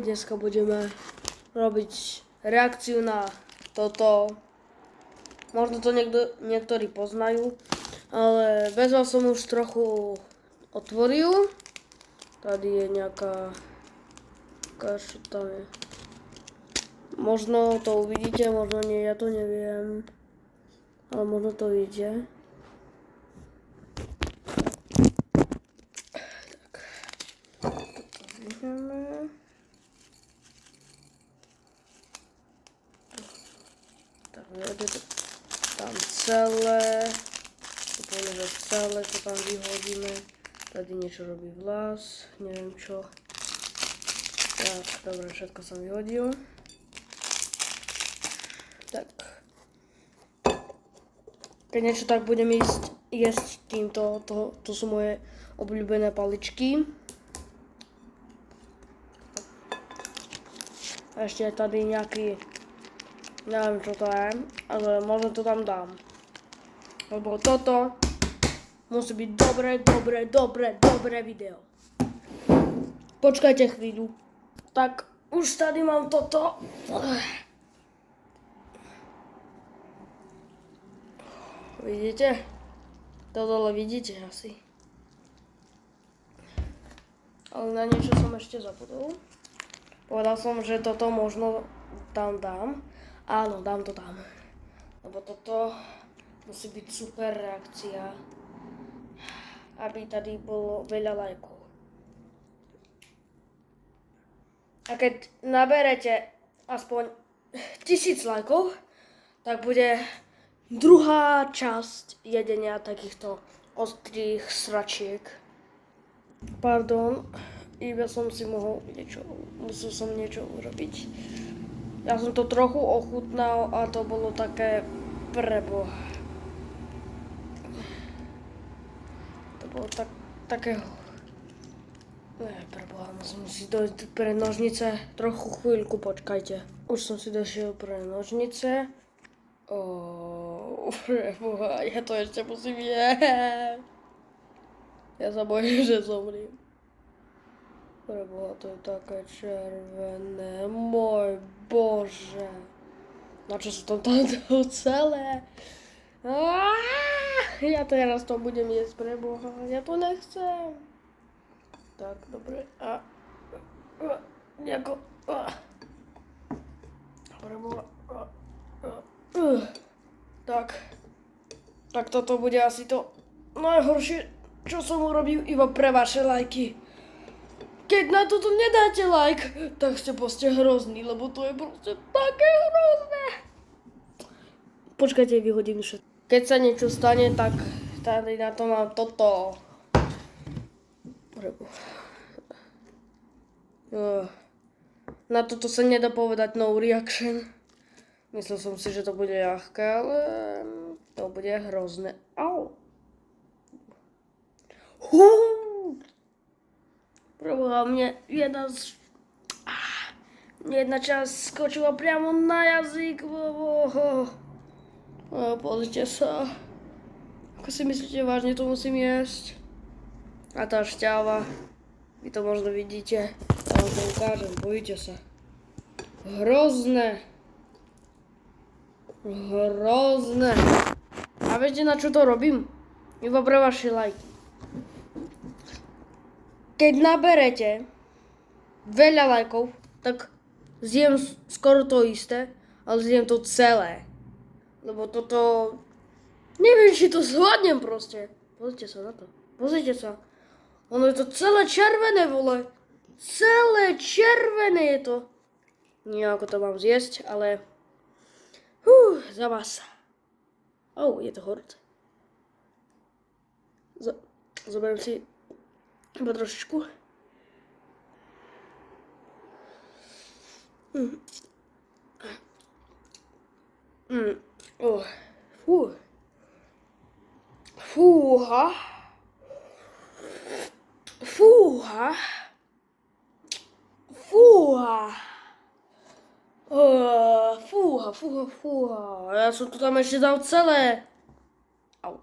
dneska budeme robiť reakciu na toto. Možno to niektorí poznajú, ale bez vás som už trochu otvoril. Tady je nejaká čo tam je. Možno to uvidíte, možno nie, ja to neviem. Ale možno to vidíte. Tak vede to tam celé. Úplne, že celé to tam vyhodíme. Tady niečo robí vlas, neviem čo. Tak, dobre, všetko som vyhodil. Tak. Keď niečo tak budem jesť týmto, to sú moje obľúbené paličky. A ešte je tady nejaký, neviem čo to je, ale možno to tam dám. Lebo toto musí byť dobré video. Počkajte chvíľu. Tak, už tady mám toto. Vidíte? To dole vidíte asi. Ale na niečo som ešte zabudol. Povedal som, že toto možno tam dám. Áno, dám to tam. Lebo toto musí byť super reakcia. Aby tady bolo veľa lajkov. A keď naberete aspoň 1000 lajkov, tak bude druhá časť jedenia takýchto ostrých sračiek. Pardon, iba som si musel som niečo urobiť. Ja som to trochu ochutnal a to bolo také preboha. To bolo také... Preboha, musím si dojsť pre nožnice. Trochu chvíľku počkajte. Už som si došiel pre nožnice. Preboha, ja to ešte musím jesť. Ja sa bojím, že zomriem. Preboha, to je také červené. Môj Bože. Na čo sa tam dalo celé? Ja teraz to budem jesť, preboha. Ja to nechcem. Tak, dobre. Nejako. Preboha. Tak toto bude asi to najhoršie, čo som urobil iba pre vaše lajky. Keď na toto nedáte like, tak ste proste hrozný, lebo to je proste také hrozné. Počkajte, vyhodím všetko. Keď sa niečo stane, tak tady na to mám toto. Na toto sa nedá povedať no reaction. Myslel som si, že to bude ľahké, ale to bude hrozné. Au. Preboha, mne jedna časť skočila priamo na jazyk. Pozrite sa. Ako si myslíte, vážne to musím jesť? A tá šťáva, vy to možno vidíte, ja vám to ukážem, bojíte sa. Hrozné. A viete, na čo to robím? Iba pre vaše lajky. Keď naberete veľa lajkov, tak zjem skoro to isté, ale zjem to celé. Lebo toto, neviem, či to zvládnem proste. Pozrite sa na to, pozrite sa. Ono je to celé červené, vole. Celé červené je to. Nie ako to mám zjesť, ale... za vás. Je to horúce. Zoberiem si iba trošičku. Fúha. Ja som to tam ešte dal celé. Au.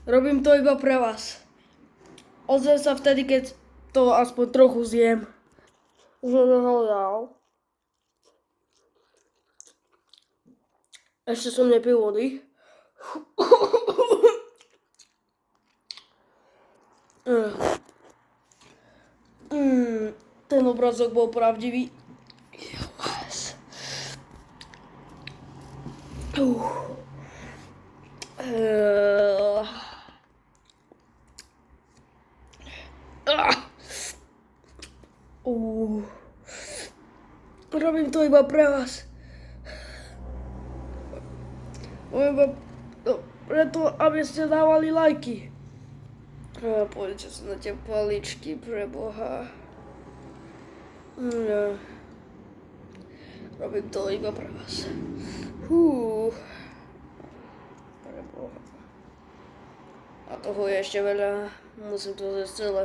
Robím to iba pre vás. Ozvem sa vtedy, keď to aspoň trochu zjem. že nehľadal. Ešte som nepil vody. Ten obrazok bol pravdivý. Yes. Robím to iba pre vás. Iba preto, aby ste dávali lajky. Poďte sa na tie paličky, pre Boha. No. Robím to iba pre vás. Pre Boha. A toho je ešte veľa. Musím to zjesť celé.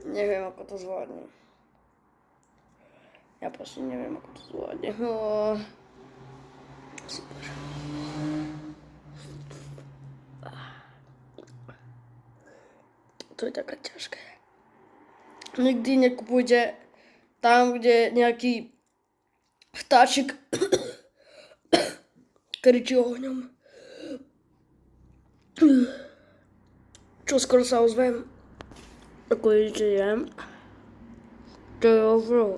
Neviem, ako to zvládnem. Ja proste neviem, ako to zvládnem. Super. To je také ťažké. Nikdy nekupujte tam, kde nejaký vtáčik kričí ohňom. Čo skoro sa ozvem. Ako vidíte, jem. To je overall.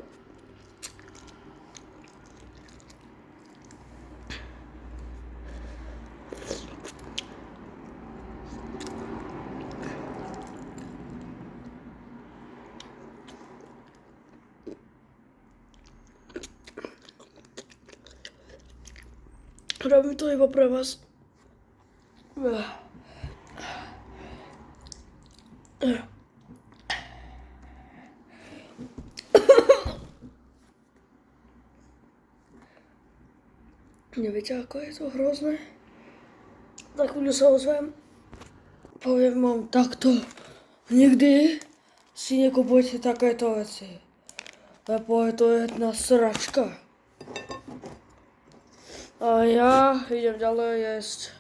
Robím to iba pre vás. Neviete, ako je to hrozné? Za chvíľu sa ozvem. Poviem vám takto. Nikdy si nekupujte takéto veci. Lebo je to jedna sračka. A ja idem ďalej jesť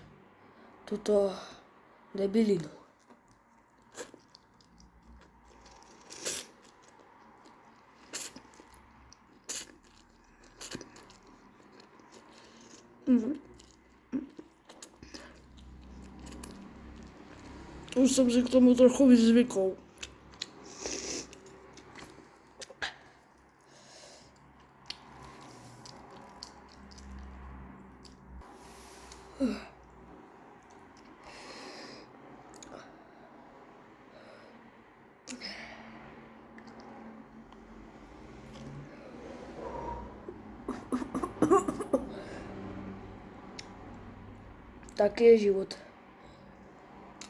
túto debilinu. Už som si k tomu trochu vyzvykol. Taký je život.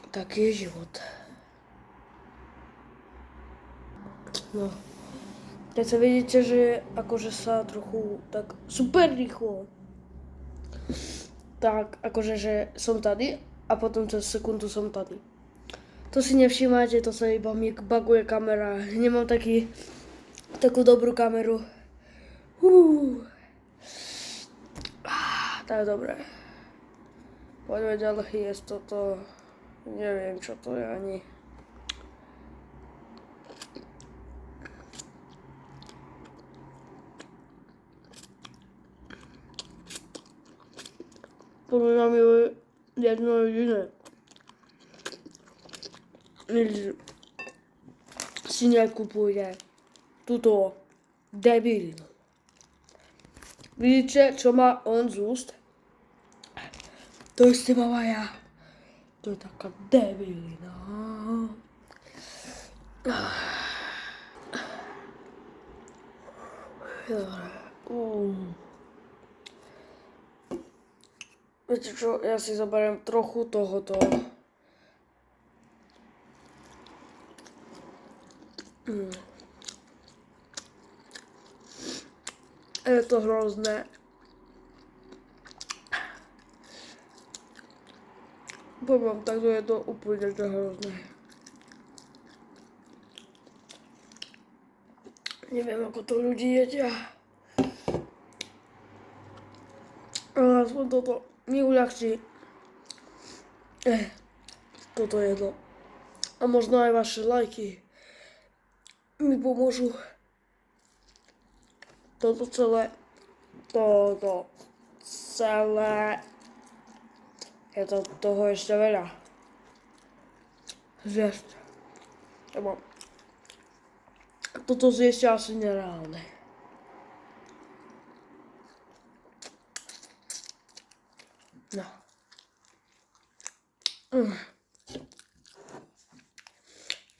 Taký je život. No. Keď sa vidíte, že akože sa trochu tak super rýchlo, tak akože, že som tady a potom cez sekundu som tady. To si nevšímate, to sa iba mi baguje kamera. Nemám takú dobrú kameru. Tak dobré. Poďme ďalej jesť toto. Neviem, čo to je ani. Pomínam ju jedno jediné. Si nekupuje túto debilinu. Vidíte, čo má on z úst? To isté mám aj ja. To je taká debilina. Viete čo, ja si zoberiem trochu tohoto. Je to hrozné. Poviem, takto je to úplne hrozné. Neviem, ako to ľudí jedia. Ale aspoň toto mi uľahčí toto jedlo. A možno aj vaše lajky mi pomôžu toto celé, je to toho ešte veľa. Zjesť. Lebo toto zjesť je asi nereálne. No.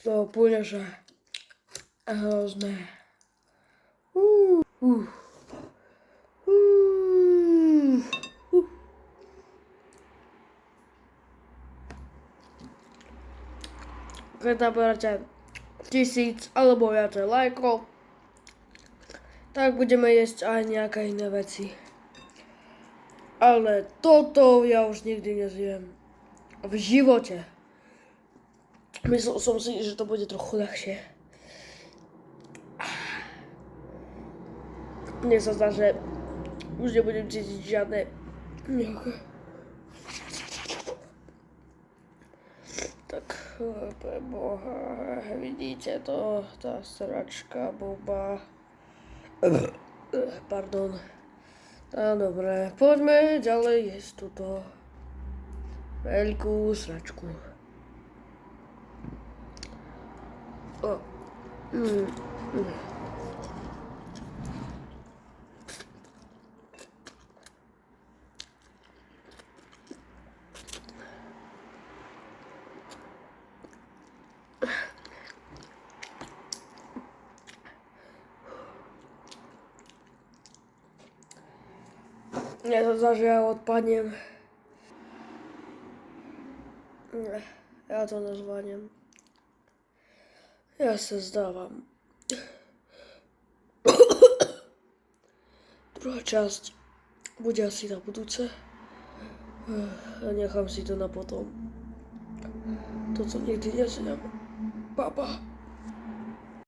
To úplne, že hrozné. Uh, uh, uh, uh. Keď naberáte 1000 alebo viacej lajkov, tak budeme jesť aj nejaké iné veci. Ale toto ja už nikdy nezjem. V živote. Myslel som si, že to bude trochu ľahšie. Mne sa zdá, že už nebudem cítiť žiadne nejaké. Tak, pre Boha, vidíte to, tá sračka, boba. Pardon. No dobre, poďme ďalej jesť túto veľkú sračku. Ja to zdá, že ja odpadnem. Ja to nezvládnem. Ja sa zdávam. Druhá časť bude asi na budúce. A nechám si to na potom. Toto nikdy nezjem. Papa.